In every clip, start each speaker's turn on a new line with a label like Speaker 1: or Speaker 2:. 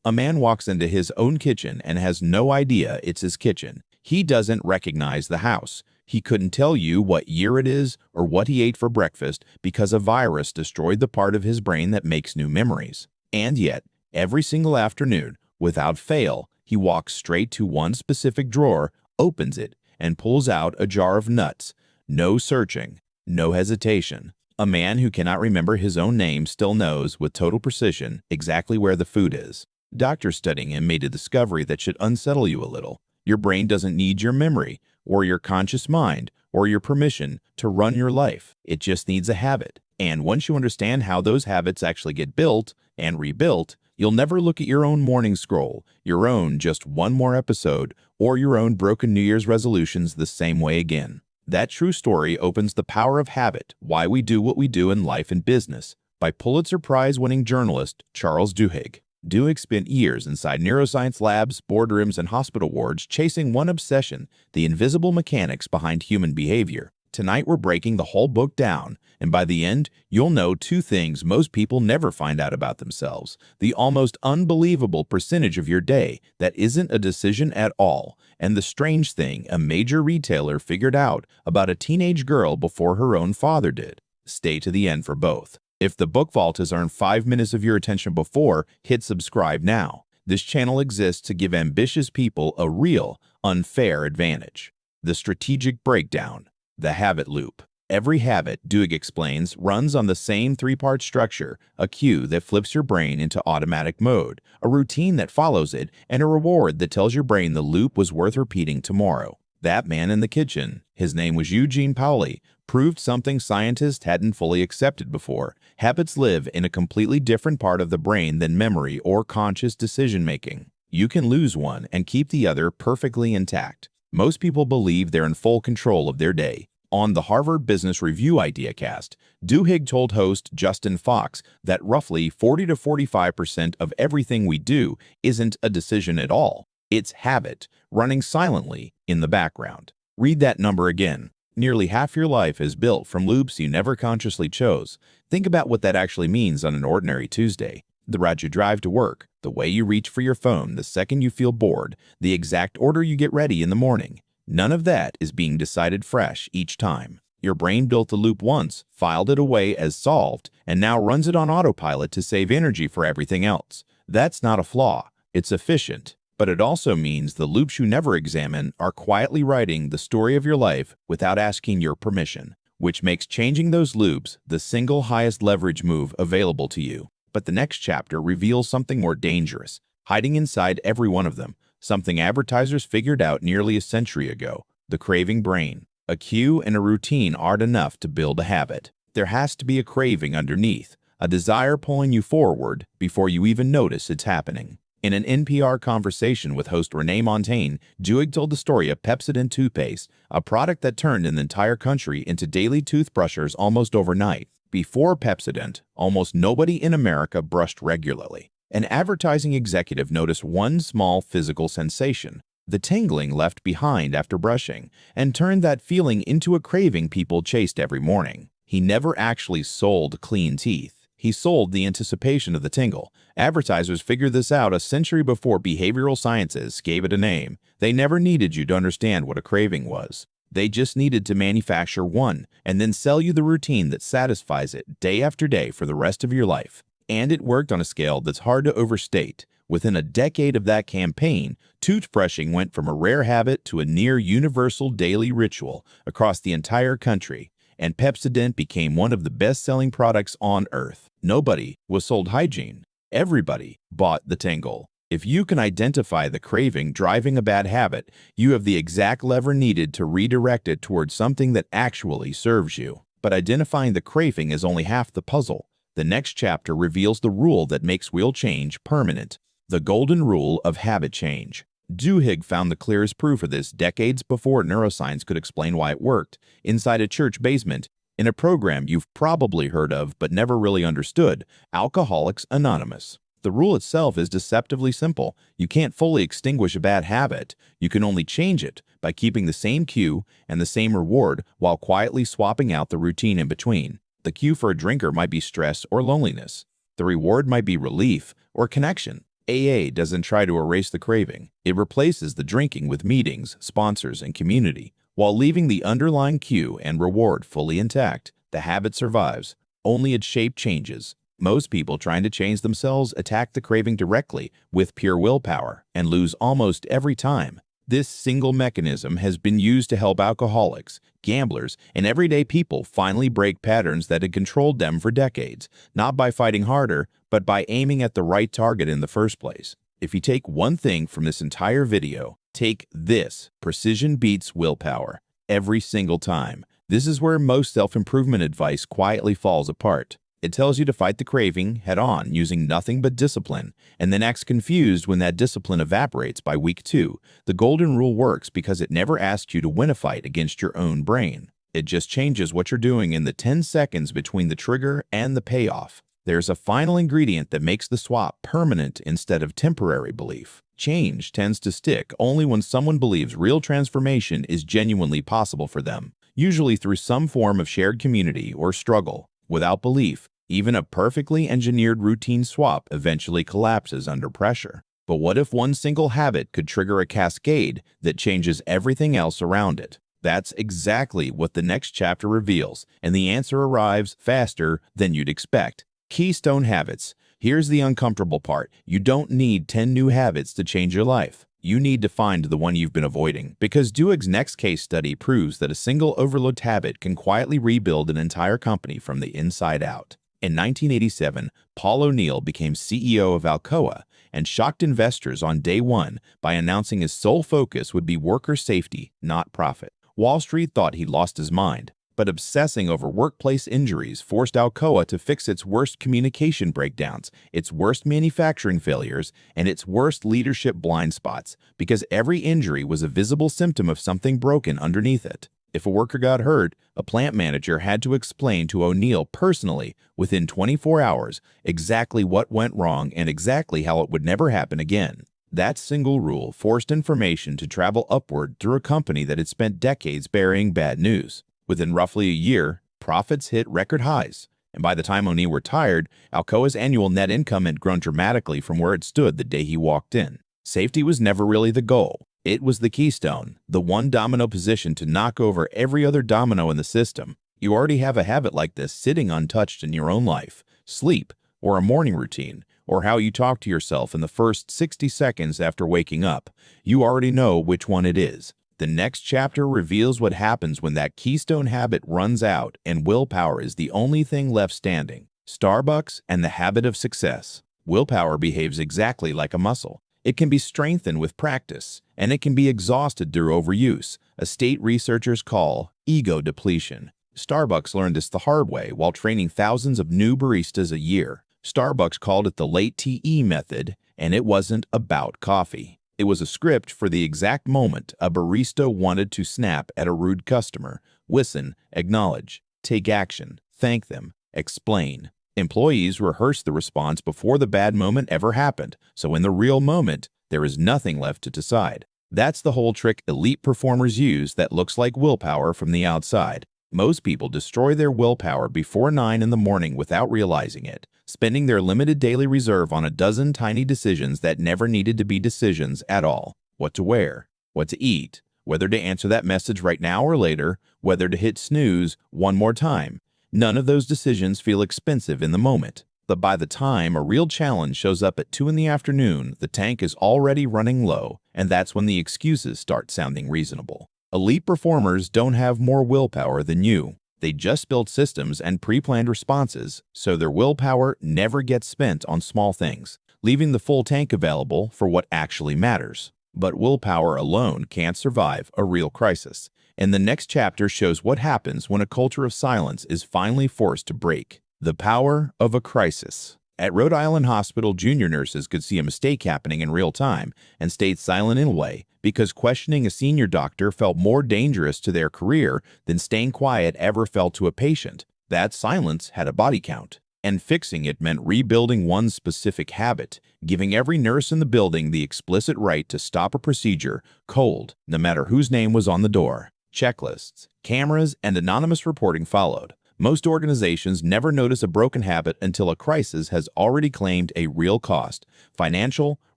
Speaker 1: A man walks into his own kitchen and has no idea it's his kitchen. He doesn't recognize the house. He couldn't tell you what year it is or what he ate for breakfast because a virus destroyed the part of his brain that makes new memories. And yet, every single afternoon, without fail, he walks straight to one specific drawer, opens it, and pulls out a jar of nuts. No searching, no hesitation. A man who cannot remember his own name still knows with total precision exactly where the food is. Doctors studying him made a discovery that should unsettle you a little. Your brain doesn't need your memory, or your conscious mind, or your permission to run your life. It just needs a habit. And once you understand how those habits actually get built and rebuilt, you'll never look at your own morning scroll, your own just one more episode, or your own broken New Year's resolutions the same way again. That true story opens The Power of Habit, Why We Do What We Do in Life and Business, by Pulitzer Prize-winning journalist Charles Duhigg. Duhigg spent years inside neuroscience labs, boardrooms, and hospital wards chasing one obsession, the invisible mechanics behind human behavior. Tonight we're breaking the whole book down, and by the end, you'll know two things most people never find out about themselves: the almost unbelievable percentage of your day that isn't a decision at all, and the strange thing a major retailer figured out about a teenage girl before her own father did. Stay to the end for both. If the Book Vault has earned 5 minutes of your attention before, hit subscribe now. This channel exists to give ambitious people a real, unfair advantage. The Strategic Breakdown. The Habit Loop. Every habit, Duhigg explains, runs on the same three-part structure: a cue that flips your brain into automatic mode, a routine that follows it, and a reward that tells your brain the loop was worth repeating tomorrow. That man in the kitchen, his name was Eugene Pauly, proved something scientists hadn't fully accepted before. Habits live in a completely different part of the brain than memory or conscious decision-making. You can lose one and keep the other perfectly intact. Most people believe they're in full control of their day. On the Harvard Business Review IdeaCast, Duhigg told host Justin Fox that roughly 40 to 45% of everything we do isn't a decision at all. It's habit, running silently in the background. Read that number again. Nearly half your life is built from loops you never consciously chose. Think about what that actually means on an ordinary Tuesday. The route you drive to work, the way you reach for your phone the second you feel bored, the exact order you get ready in the morning. None of that is being decided fresh each time. Your brain built the loop once, filed it away as solved, and now runs it on autopilot to save energy for everything else. That's not a flaw. It's efficient. But it also means the loops you never examine are quietly writing the story of your life without asking your permission, which makes changing those loops the single highest leverage move available to you. But the next chapter reveals something more dangerous, hiding inside every one of them, something advertisers figured out nearly a century ago: the craving brain. A cue and a routine aren't enough to build a habit. There has to be a craving underneath, a desire pulling you forward before you even notice it's happening. In an NPR conversation with host Renee Montagne, Duhigg told the story of Pepsodent toothpaste, a product that turned an entire country into daily toothbrushers almost overnight. Before Pepsodent, almost nobody in America brushed regularly. An advertising executive noticed one small physical sensation, the tingling left behind after brushing, and turned that feeling into a craving people chased every morning. He never actually sold clean teeth. He sold the anticipation of the tingle. Advertisers figured this out a century before behavioral sciences gave it a name. They never needed you to understand what a craving was. They just needed to manufacture one and then sell you the routine that satisfies it day after day for the rest of your life. And it worked on a scale that's hard to overstate. Within a decade of that campaign, toothbrushing went from a rare habit to a near universal daily ritual across the entire country. And Pepsodent became one of the best-selling products on Earth. Nobody was sold hygiene. Everybody bought the tingle. If you can identify the craving driving a bad habit, you have the exact lever needed to redirect it towards something that actually serves you. But identifying the craving is only half the puzzle. The next chapter reveals the rule that makes real change permanent: the golden rule of habit change. Duhigg found the clearest proof of this decades before neuroscience could explain why it worked, inside a church basement, in a program you've probably heard of but never really understood: Alcoholics Anonymous. The rule itself is deceptively simple. You can't fully extinguish a bad habit. You can only change it by keeping the same cue and the same reward while quietly swapping out the routine in between. The cue for a drinker might be stress or loneliness. The reward might be relief or connection. AA doesn't try to erase the craving. It replaces the drinking with meetings, sponsors, and community, while leaving the underlying cue and reward fully intact. The habit survives, only its shape changes. Most people trying to change themselves attack the craving directly with pure willpower and lose almost every time. This single mechanism has been used to help alcoholics, gamblers, and everyday people finally break patterns that had controlled them for decades, not by fighting harder, but by aiming at the right target in the first place. If you take one thing from this entire video, take this: precision beats willpower every single time. This is where most self-improvement advice quietly falls apart. It tells you to fight the craving head-on using nothing but discipline, and then acts confused when that discipline evaporates by week 2. The golden rule works because it never asks you to win a fight against your own brain. It just changes what you're doing in the 10 seconds between the trigger and the payoff. There's a final ingredient that makes the swap permanent instead of temporary belief. Change tends to stick only when someone believes real transformation is genuinely possible for them, usually through some form of shared community or struggle. Without belief, even a perfectly engineered routine swap eventually collapses under pressure. But what if one single habit could trigger a cascade that changes everything else around it? That's exactly what the next chapter reveals, and the answer arrives faster than you'd expect. Keystone Habits. Here's the uncomfortable part. You don't need 10 new habits to change your life. You need to find the one you've been avoiding, because Duhigg's next case study proves that a single overlooked habit can quietly rebuild an entire company from the inside out. In 1987, Paul O'Neill became CEO of Alcoa and shocked investors on day one by announcing his sole focus would be worker safety, not profit. Wall Street thought he'd lost his mind, but obsessing over workplace injuries forced Alcoa to fix its worst communication breakdowns, its worst manufacturing failures, and its worst leadership blind spots, because every injury was a visible symptom of something broken underneath it. If a worker got hurt, a plant manager had to explain to O'Neill personally, within 24 hours, exactly what went wrong and exactly how it would never happen again. That single rule forced information to travel upward through a company that had spent decades burying bad news. Within roughly a year, profits hit record highs, and by the time O'Neill retired, Alcoa's annual net income had grown dramatically from where it stood the day he walked in. Safety was never really the goal. It was the keystone, the one domino position to knock over every other domino in the system. You already have a habit like this sitting untouched in your own life: sleep, or a morning routine, or how you talk to yourself in the first 60 seconds after waking up. You already know which one it is. The next chapter reveals what happens when that keystone habit runs out and willpower is the only thing left standing. Starbucks and the habit of success. Willpower behaves exactly like a muscle. It can be strengthened with practice, and it can be exhausted through overuse, a state researchers call ego depletion. Starbucks learned this the hard way while training thousands of new baristas a year. Starbucks called it the late TE method, and it wasn't about coffee. It was a script for the exact moment a barista wanted to snap at a rude customer: listen, acknowledge, take action, thank them, explain. Employees rehearsed the response before the bad moment ever happened, so in the real moment, there is nothing left to decide. That's the whole trick elite performers use that looks like willpower from the outside. Most people destroy their willpower before 9 in the morning without realizing it, spending their limited daily reserve on a dozen tiny decisions that never needed to be decisions at all. What to wear, what to eat, whether to answer that message right now or later, whether to hit snooze one more time. None of those decisions feel expensive in the moment, but by the time a real challenge shows up at 2 in the afternoon, the tank is already running low, and that's when the excuses start sounding reasonable. Elite performers don't have more willpower than you. They just build systems and pre-planned responses, so their willpower never gets spent on small things, leaving the full tank available for what actually matters. But willpower alone can't survive a real crisis, and the next chapter shows what happens when a culture of silence is finally forced to break. The power of a crisis. At Rhode Island Hospital, junior nurses could see a mistake happening in real time and stayed silent anyway, because questioning a senior doctor felt more dangerous to their career than staying quiet ever felt to a patient. That silence had a body count, and fixing it meant rebuilding one specific habit, giving every nurse in the building the explicit right to stop a procedure cold, no matter whose name was on the door. Checklists, cameras, and anonymous reporting followed. Most organizations never notice a broken habit until a crisis has already claimed a real cost: financial,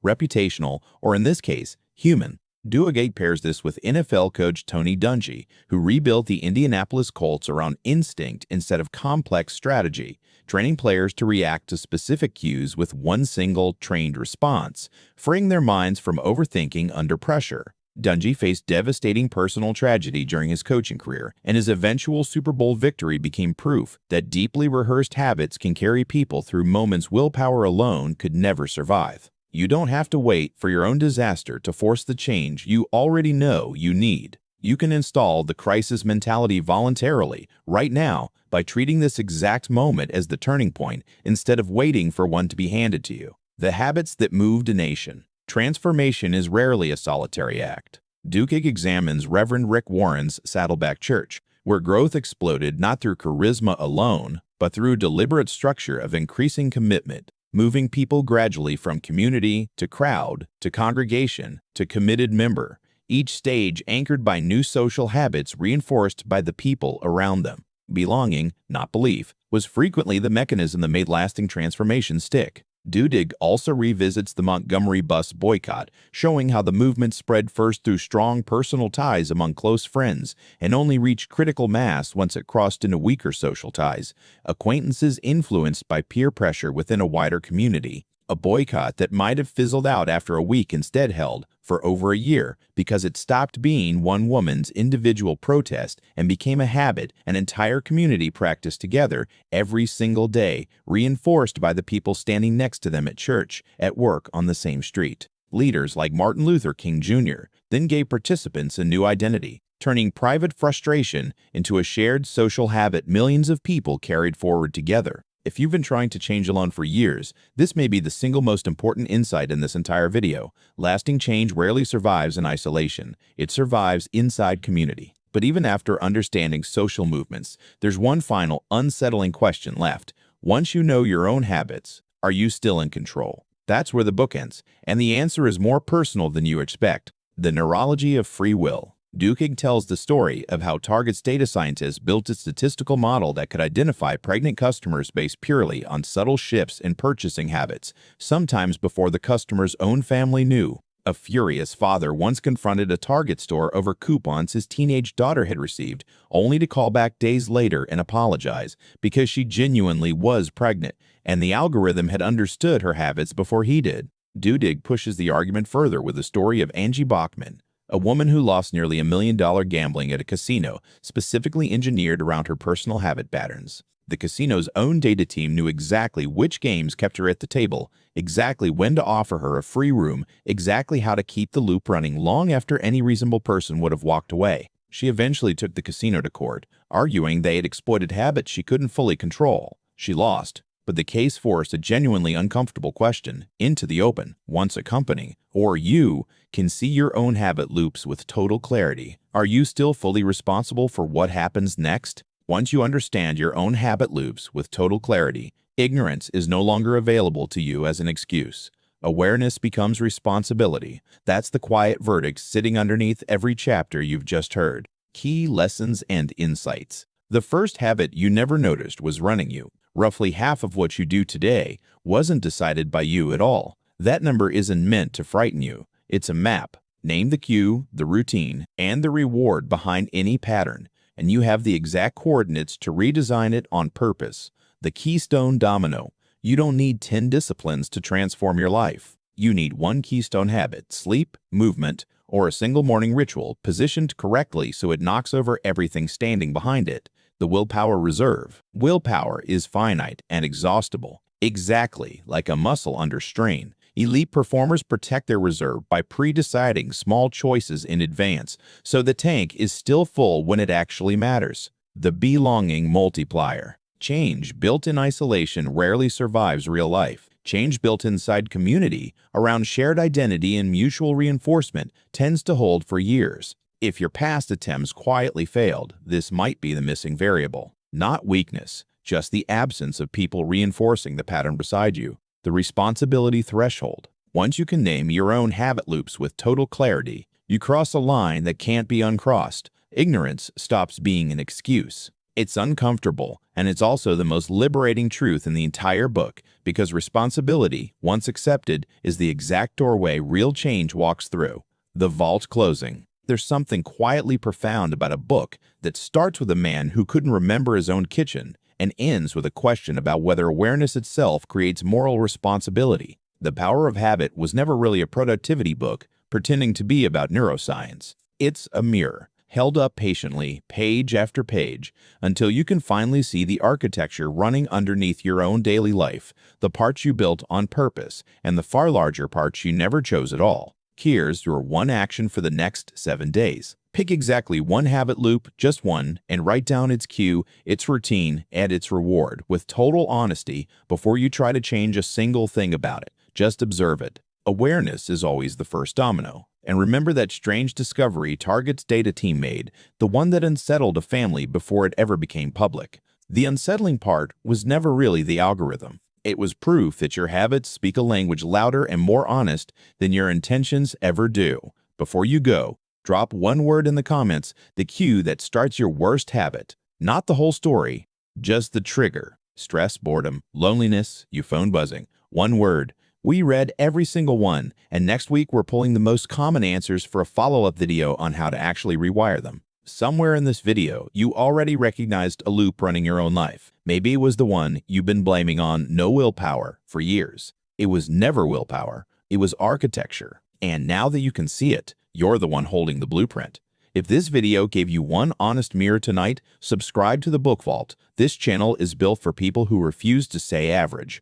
Speaker 1: reputational, or in this case, human. Duhigg pairs this with NFL coach Tony Dungy, who rebuilt the Indianapolis Colts around instinct instead of complex strategy, training players to react to specific cues with one single, trained response, freeing their minds from overthinking under pressure. Dungy faced devastating personal tragedy during his coaching career, and his eventual Super Bowl victory became proof that deeply rehearsed habits can carry people through moments willpower alone could never survive. You don't have to wait for your own disaster to force the change you already know you need. You can install the crisis mentality voluntarily, right now, by treating this exact moment as the turning point instead of waiting for one to be handed to you. The habits that moved a nation. Transformation is rarely a solitary act. Duhigg examines Reverend Rick Warren's Saddleback Church, where growth exploded not through charisma alone, but through deliberate structure of increasing commitment, moving people gradually from community to crowd to congregation to committed member, each stage anchored by new social habits reinforced by the people around them. Belonging, not belief, was frequently the mechanism that made lasting transformation stick. Duhigg also revisits the Montgomery bus boycott, showing how the movement spread first through strong personal ties among close friends and only reached critical mass once it crossed into weaker social ties, acquaintances influenced by peer pressure within a wider community. A boycott that might have fizzled out after a week instead held for over a year because it stopped being one woman's individual protest and became a habit an entire community practiced together every single day, reinforced by the people standing next to them at church, at work on the same street. Leaders like Martin Luther King Jr. then gave participants a new identity, turning private frustration into a shared social habit millions of people carried forward together. If you've been trying to change alone for years, this may be the single most important insight in this entire video. Lasting change rarely survives in isolation. It survives inside community. But even after understanding social movements, there's one final unsettling question left. Once you know your own habits, are you still in control? That's where the book ends, and the answer is more personal than you expect. The Neurology of Free Will. Duhigg tells the story of how Target's data scientists built a statistical model that could identify pregnant customers based purely on subtle shifts in purchasing habits, sometimes before the customer's own family knew. A furious father once confronted a Target store over coupons his teenage daughter had received, only to call back days later and apologize because she genuinely was pregnant, and the algorithm had understood her habits before he did. Duhigg pushes the argument further with the story of Angie Bachman, a woman who lost nearly $1 million gambling at a casino, specifically engineered around her personal habit patterns. The casino's own data team knew exactly which games kept her at the table, exactly when to offer her a free room, exactly how to keep the loop running long after any reasonable person would have walked away. She eventually took the casino to court, arguing they had exploited habits she couldn't fully control. She lost, but the case forced a genuinely uncomfortable question into the open. Once a company, or you, can see your own habit loops with total clarity, are you still fully responsible for what happens next? Once you understand your own habit loops with total clarity, ignorance is no longer available to you as an excuse. Awareness becomes responsibility. That's the quiet verdict sitting underneath every chapter you've just heard. Key lessons and insights. The first habit you never noticed was running you. Roughly half of what you do today wasn't decided by you at all. That number isn't meant to frighten you. It's a map. Name the cue, the routine, and the reward behind any pattern, and you have the exact coordinates to redesign it on purpose. The Keystone Domino. You don't need 10 disciplines to transform your life. You need one keystone habit: sleep, movement, or a single morning ritual positioned correctly so it knocks over everything standing behind it. The Willpower Reserve. Willpower is finite and exhaustible, exactly like a muscle under strain. Elite performers protect their reserve by pre-deciding small choices in advance, so the tank is still full when it actually matters. The Belonging Multiplier. Change built in isolation rarely survives real life. Change built inside community, around shared identity and mutual reinforcement, tends to hold for years. If your past attempts quietly failed, this might be the missing variable. Not weakness, just the absence of people reinforcing the pattern beside you. The responsibility threshold. Once you can name your own habit loops with total clarity, you cross a line that can't be uncrossed. Ignorance stops being an excuse. It's uncomfortable, and it's also the most liberating truth in the entire book, because responsibility, once accepted, is the exact doorway real change walks through. The vault closing. There's something quietly profound about a book that starts with a man who couldn't remember his own kitchen and ends with a question about whether awareness itself creates moral responsibility. The Power of Habit was never really a productivity book pretending to be about neuroscience. It's a mirror, held up patiently, page after page, until you can finally see the architecture running underneath your own daily life, the parts you built on purpose, and the far larger parts you never chose at all. Here's your one action for the next 7 days. Pick exactly one habit loop, just one, and write down its cue, its routine, and its reward with total honesty before you try to change a single thing about it. Just observe it. Awareness is always the first domino. And remember that strange discovery Target's data team made, the one that unsettled a family before it ever became public. The unsettling part was never really the algorithm. It was proof that your habits speak a language louder and more honest than your intentions ever do. Before you go, drop one word in the comments, the cue that starts your worst habit. Not the whole story, just the trigger. Stress, boredom, loneliness, your phone buzzing. One word. We read every single one, and next week we're pulling the most common answers for a follow-up video on how to actually rewire them. Somewhere in this video, you already recognized a loop running your own life. Maybe it was the one you've been blaming on no willpower for years. It was never willpower. It was architecture. And now that you can see it, you're the one holding the blueprint. If this video gave you one honest mirror tonight, subscribe to the Book Vault. This channel is built for people who refuse to stay average.